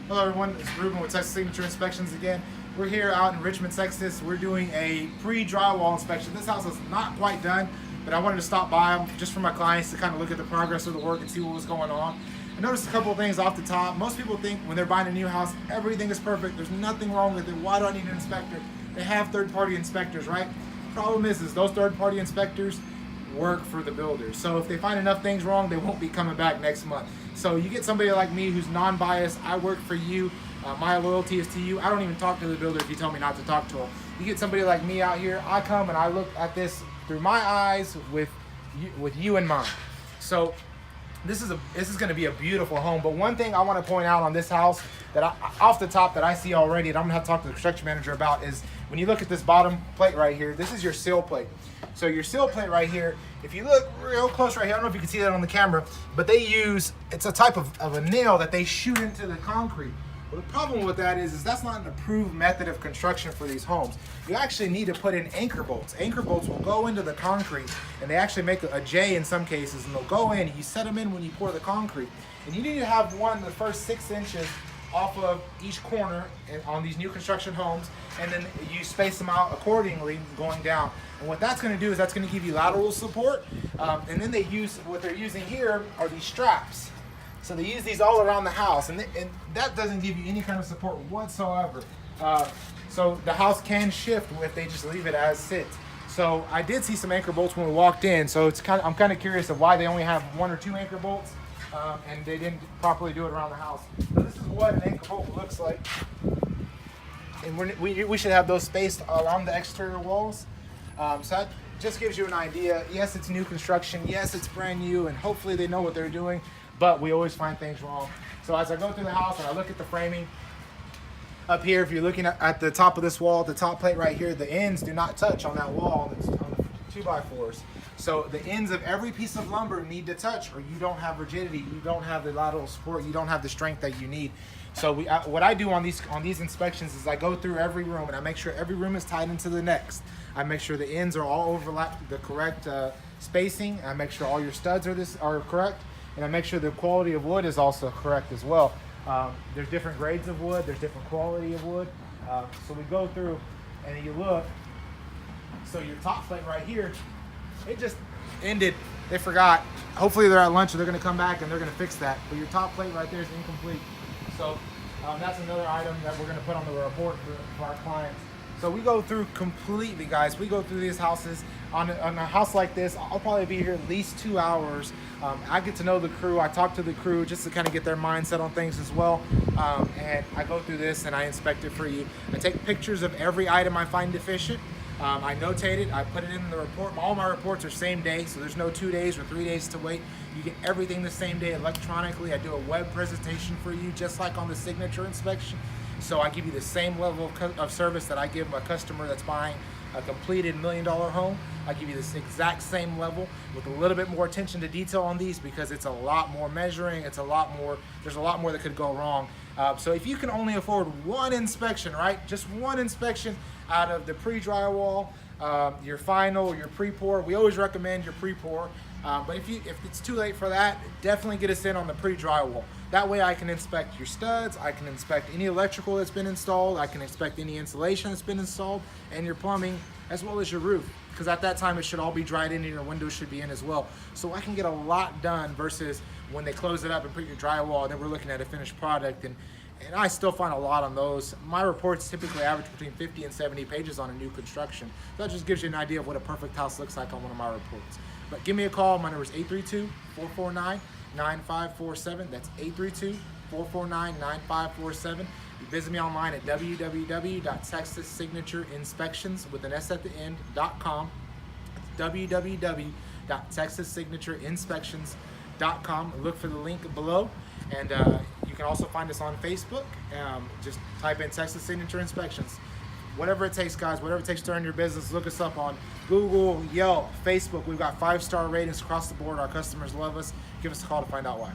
Hello everyone, it's Ruben with Texas Signature Inspections again. We're here out in Richmond, Texas. We're doing a pre-drywall inspection. This house is not quite done, but I wanted to stop by just for my clients to kind of look at the progress of the work and see what was going on. I noticed a couple of things off the top. Most people think when they're buying a new house, everything is perfect. There's nothing wrong with it. Why do I need an inspector? They have third-party inspectors, right? Problem is those third-party inspectors work for the builders. So if they find enough things wrong, they won't be coming back next month. So you get somebody like me who's non-biased. I work for you. My loyalty is to you. I don't even talk to the builder if you tell me not to talk to him. You get somebody like me out here. I come and I look at this through my eyes with you in mind. So this is going to be a beautiful home. But one thing I want to point out on this house that off the top that I see already, and I'm gonna have to talk to the construction manager about, is when you look at this bottom plate right here, this is your sill plate. So your sill plate right here, if you look real close right here, I don't know if you can see that on the camera, but they use, it's a type of a nail that they shoot into the concrete. Well, the problem with that is that's not an approved method of construction for these homes. You actually need to put in anchor bolts. Anchor bolts will go into the concrete, and they actually make a J in some cases, and they'll go in. You set them in when you pour the concrete. And you need to have one the first 6 inches off of each corner on these new construction homes, and then you space them out accordingly going down. And what that's going to do is that's going to give you lateral support. And then what they're using here are these straps. So they use these all around the house, and that doesn't give you any kind of support whatsoever. So the house can shift if they just leave it as sit. So I did see some anchor bolts when we walked in, so I'm kind of curious of why they only have 1 or 2 anchor bolts, and they didn't properly do it around the house. So this is what an anchor bolt looks like. And we should have those spaced along the exterior walls. So that just gives you an idea. Yes, it's new construction. Yes, it's brand new, and hopefully they know what they're doing, but we always find things wrong. So as I go through the house and I look at the framing, up here, if you're looking at the top of this wall, the top plate right here, the ends do not touch on that wall on the 2x4s. So the ends of every piece of lumber need to touch, or you don't have rigidity, you don't have the lateral support, you don't have the strength that you need. So what I do on these inspections is I go through every room and I make sure every room is tied into the next. I make sure the ends are all overlapped, the correct spacing. I make sure all your studs are correct, and I make sure the quality of wood is also correct as well. There's different grades of wood, there's different quality of wood. So we go through and you look. So your top plate right here, it just ended. They forgot. Hopefully they're at lunch and they're going to come back and they're going to fix that. But your top plate right there is incomplete. So that's another item that we're going to put on the report for our clients. So we go through completely, guys. We go through these houses. On a house like this, I'll probably be here at least 2 hours. I get to know the crew. I talk to the crew just to kind of get their mindset on things as well. And I go through this and I inspect it for you. I take pictures of every item I find deficient. I notate it, I put it in the report. All my reports are same day, so there's no 2 days or 3 days to wait. You get everything the same day electronically. I do a web presentation for you, just like on the signature inspection. So I give you the same level of service that I give my customer that's buying a completed $1 million home. I give you this exact same level with a little bit more attention to detail on these, because it's a lot more measuring. There's a lot more that could go wrong. So if you can only afford one inspection, right? Just one inspection out of the pre-drywall, your final, your pre-pour. We always recommend your pre-pour. But if it's too late for that, definitely get us in on the pre-drywall. That way I can inspect your studs, I can inspect any electrical that's been installed, I can inspect any insulation that's been installed, and your plumbing, as well as your roof. Because at that time it should all be dried in and your windows should be in as well. So I can get a lot done versus when they close it up and put your drywall and then we're looking at a finished product. And I still find a lot on those. My reports typically average between 50 and 70 pages on a new construction. So that just gives you an idea of what a perfect house looks like on one of my reports. But give me a call. My number is 832-449-9547. That's 832-449-9547. You visit me online at www.texassignatureiinspections with an S at the end.com. www.texassignatureiinspections.com. Look for the link below, and you can also find us on Facebook. Just type in Texas Signature Inspections. Whatever it takes, guys, whatever it takes to earn your business, look us up on Google, Yelp, Facebook. We've got 5-star ratings across the board. Our customers love us. Give us a call to find out why.